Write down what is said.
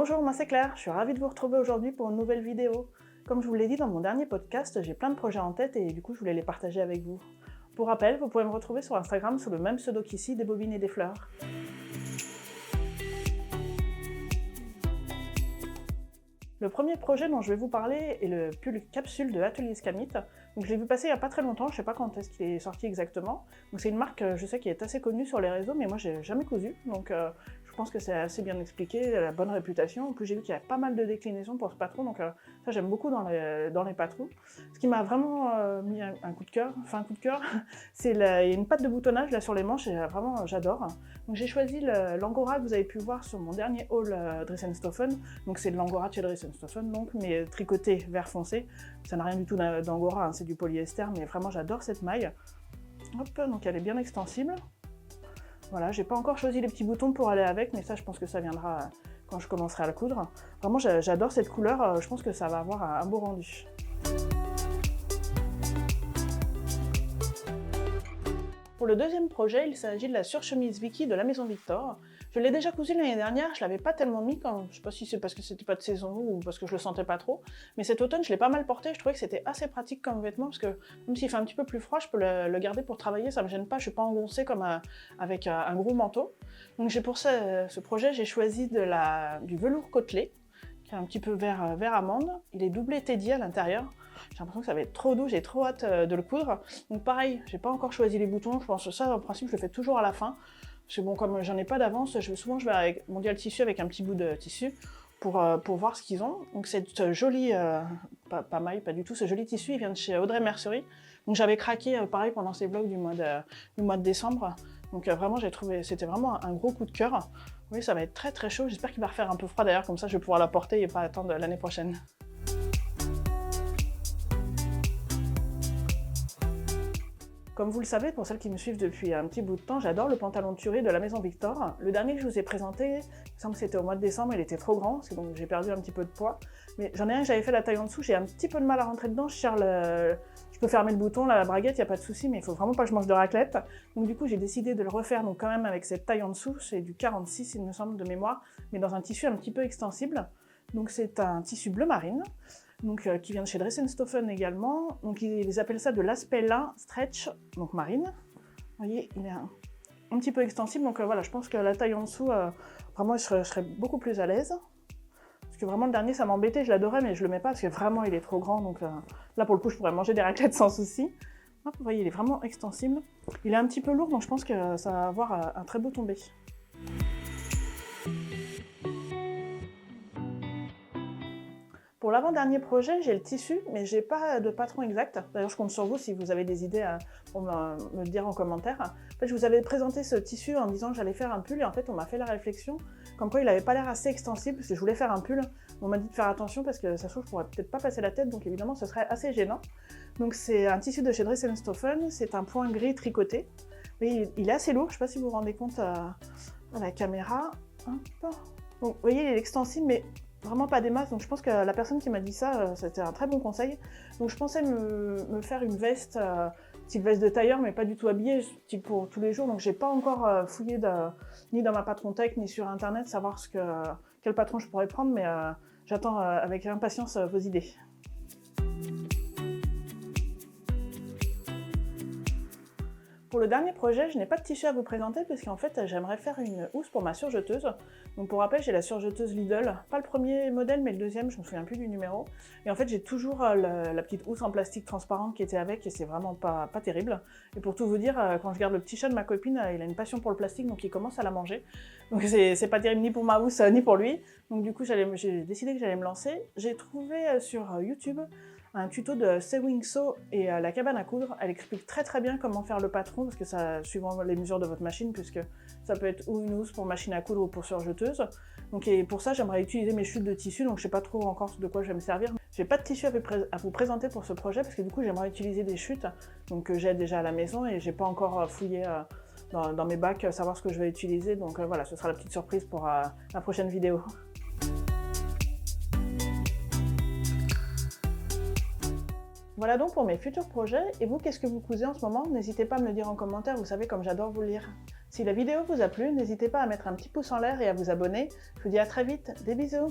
Bonjour, moi c'est Claire, je suis ravie de vous retrouver aujourd'hui pour une nouvelle vidéo. Comme je vous l'ai dit dans mon dernier podcast, j'ai plein de projets en tête et du coup je voulais les partager avec vous. Pour rappel, vous pouvez me retrouver sur Instagram sous le même pseudo qu'ici, des bobines et des fleurs. Le premier projet dont je vais vous parler est le pull capsule de Atelier Scamit. Donc je l'ai vu passer il n'y a pas très longtemps, je ne sais pas quand est-ce qu'il est sorti exactement. Donc c'est une marque, je sais, qui est assez connue sur les réseaux, mais moi j'ai jamais cousu. Donc je pense que c'est assez bien expliqué, la bonne réputation. En plus j'ai vu qu'il y a pas mal de déclinaisons pour ce patron, donc ça j'aime beaucoup dans les patrons. Ce qui m'a vraiment mis un coup de cœur, c'est il y a une patte de boutonnage là sur les manches et vraiment j'adore. Donc j'ai choisi l'angora que vous avez pu voir sur mon dernier haul Dress & Stoffen. Donc c'est de l'angora chez Dress & Stoffen, donc, mais tricoté vert foncé. Ça n'a rien du tout d'angora, hein, c'est du polyester, mais vraiment j'adore cette maille. Hop, donc elle est bien extensible. Voilà, j'ai pas encore choisi les petits boutons pour aller avec, mais ça je pense que ça viendra quand je commencerai à la coudre. Vraiment j'adore cette couleur, je pense que ça va avoir un beau rendu. Pour le deuxième projet, il s'agit de la surchemise Vicky de la Maison Victor. Je l'ai déjà cousue l'année dernière, je l'avais pas tellement mis, je sais pas si c'est parce que c'était pas de saison ou parce que je le sentais pas trop, mais cet automne je l'ai pas mal porté, je trouvais que c'était assez pratique comme vêtement parce que même s'il fait un petit peu plus froid, je peux le garder pour travailler, ça me gêne pas, je suis pas engoncée comme avec un gros manteau. Donc pour ce projet, j'ai choisi du velours côtelé, qui est un petit peu vert amande, il est doublé teddy à l'intérieur. J'ai l'impression que ça va être trop doux, j'ai trop hâte de le coudre. Donc pareil, j'ai pas encore choisi les boutons, je pense que ça, en principe, je le fais toujours à la fin. Parce que bon, comme j'en ai pas d'avance, souvent je vais avec mondial tissu avec un petit bout de tissu pour voir ce qu'ils ont. Donc cette jolie, pas maille, pas du tout, ce joli tissu, il vient de chez Audrey Mercerie. Donc j'avais craqué pareil pendant ces vlogs du mois de décembre. Donc vraiment, j'ai trouvé, c'était vraiment un gros coup de cœur. Oui, ça va être très très chaud, j'espère qu'il va refaire un peu froid d'ailleurs, comme ça je vais pouvoir la porter et pas attendre l'année prochaine. Comme vous le savez, pour celles qui me suivent depuis un petit bout de temps, j'adore le pantalon de tuerie de la Maison Victor. Le dernier que je vous ai présenté, il me semble que c'était au mois de décembre, il était trop grand, donc j'ai perdu un petit peu de poids. Mais j'en ai un que j'avais fait la taille en dessous, j'ai un petit peu de mal à rentrer dedans, je peux fermer le bouton, la braguette, il n'y a pas de souci, mais il faut vraiment pas que je mange de raclette. Donc du coup, j'ai décidé de le refaire donc quand même avec cette taille en dessous, c'est du 46 il me semble de mémoire, mais dans un tissu un petit peu extensible. Donc c'est un tissu bleu marine. Donc, qui vient de chez Dress & Stoffen également. Donc ils appellent ça de l'aspect lin stretch, donc marine. Vous voyez, il est un petit peu extensible, donc voilà, je pense que la taille en dessous, vraiment je serais beaucoup plus à l'aise. Parce que vraiment le dernier ça m'embêtait, je l'adorais, mais je le mets pas parce que vraiment il est trop grand, donc là pour le coup je pourrais manger des raclettes sans souci. Hop, vous voyez, il est vraiment extensible. Il est un petit peu lourd, donc je pense que ça va avoir un très beau tombé. Pour l'avant-dernier projet, j'ai le tissu, mais j'ai pas de patron exact. D'ailleurs, je compte sur vous si vous avez des idées pour me le dire en commentaire. En fait, je vous avais présenté ce tissu en disant que j'allais faire un pull, et en fait, on m'a fait la réflexion, comme quoi il avait pas l'air assez extensible, parce que je voulais faire un pull. On m'a dit de faire attention, parce que ça se trouve, je pourrais peut-être pas passer la tête, donc évidemment, ce serait assez gênant. Donc c'est un tissu de chez Dress & Stoffen, c'est un point gris tricoté. Mais il est assez lourd, je sais pas si vous vous rendez compte à la caméra. Hop. Donc, vous voyez, il est extensible, mais vraiment pas des masses, donc je pense que la personne qui m'a dit ça, c'était un très bon conseil. Donc je pensais me faire une veste, type veste de tailleur, mais pas du tout habillée, type pour tous les jours, donc j'ai pas encore fouillé ni dans ma patron tech, ni sur internet, savoir quel patron je pourrais prendre, mais j'attends avec impatience vos idées. Pour le dernier projet, je n'ai pas de tissu à vous présenter parce qu'en fait j'aimerais faire une housse pour ma surjeteuse. Donc pour rappel, j'ai la surjeteuse Lidl, pas le premier modèle mais le deuxième, je me souviens plus du numéro. Et en fait j'ai toujours la petite housse en plastique transparente qui était avec et c'est vraiment pas terrible. Et pour tout vous dire, quand je garde le petit chat de ma copine, il a une passion pour le plastique donc il commence à la manger. Donc c'est pas terrible ni pour ma housse ni pour lui. Donc du coup j'ai décidé que j'allais me lancer. J'ai trouvé sur YouTube un tuto de Sewing Sew et la cabane à coudre. Elle explique très bien comment faire le patron, parce que ça, suivant les mesures de votre machine, puisque ça peut être ou une housse pour machine à coudre ou pour surjeteuse. Donc et pour ça, j'aimerais utiliser mes chutes de tissu, donc je sais pas trop encore de quoi je vais me servir. J'ai pas de tissu à vous présenter pour ce projet, parce que du coup j'aimerais utiliser des chutes, donc que j'ai déjà à la maison, et j'ai pas encore fouillé dans mes bacs savoir ce que je vais utiliser, donc voilà, ce sera la petite surprise pour la prochaine vidéo. Voilà donc pour mes futurs projets. Et vous, qu'est-ce que vous cousez en ce moment? N'hésitez pas à me le dire en commentaire, vous savez comme j'adore vous lire. Si la vidéo vous a plu, n'hésitez pas à mettre un petit pouce en l'air et à vous abonner. Je vous dis à très vite, des bisous!